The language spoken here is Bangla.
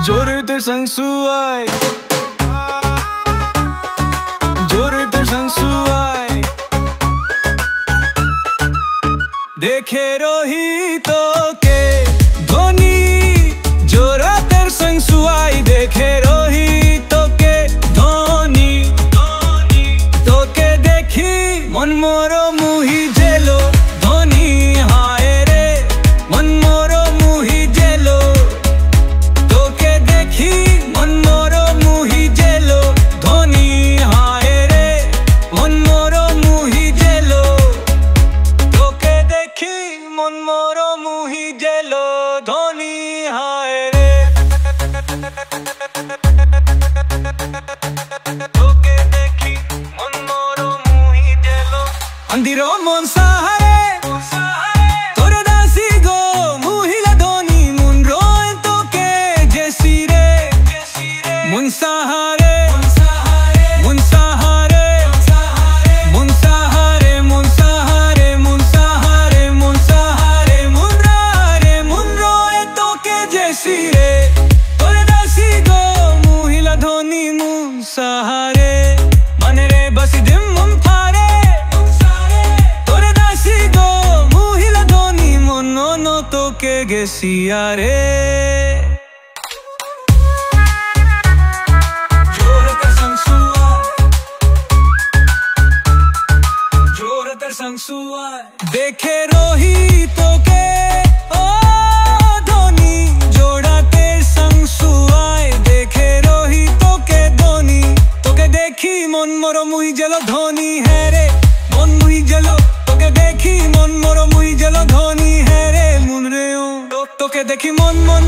জোরেতে সংসুয়াই জোরেতে সংসুয়াই দেখে রহি তোকে ধনী জোরাতের সংসুয়াই দেখে রহি তোকে ধনী তোকে দেখি মন মোর মুহি জেলো ধনী হায় রে মন মোর মুহি জেলো তোকে দেখি মন মোর মুহি জেলো ধনী হায় রে মন মোর মুহি জেলো তোকে দেখি মন মোর মুহি জেলো ধনী হায় রে তোকে দেখি মন মোর মুহি জেলো अंधिरो मन सहारे तोरे दासी गो मुहिला धोनी मुन रोए तोके जैसी रे मुन सहारे मुन सहारे मुन सहारे मुन सहारे मुन सहारे मुन सहारे मुन रे मुन रोए तोके जैसी रे तोरे दासी गो मुहिला धोनी मुन सहारे मन रे बस दिम मुन फारे তোকে গেছি আরে জোরেতে সংসুয়াই দেখে রহি তোকে ও ধনী জোড়াতে সংসুয়াই দেখে রহি তোকে ধনী তোকে দেখি মন মোর মুই জেলো ধনী হ্যাঁ রে মন মুই জেলো তোকে দেখি মন মোর মুই জেলো ধনী হ্যাঁ রে তোকে দেখি মন মন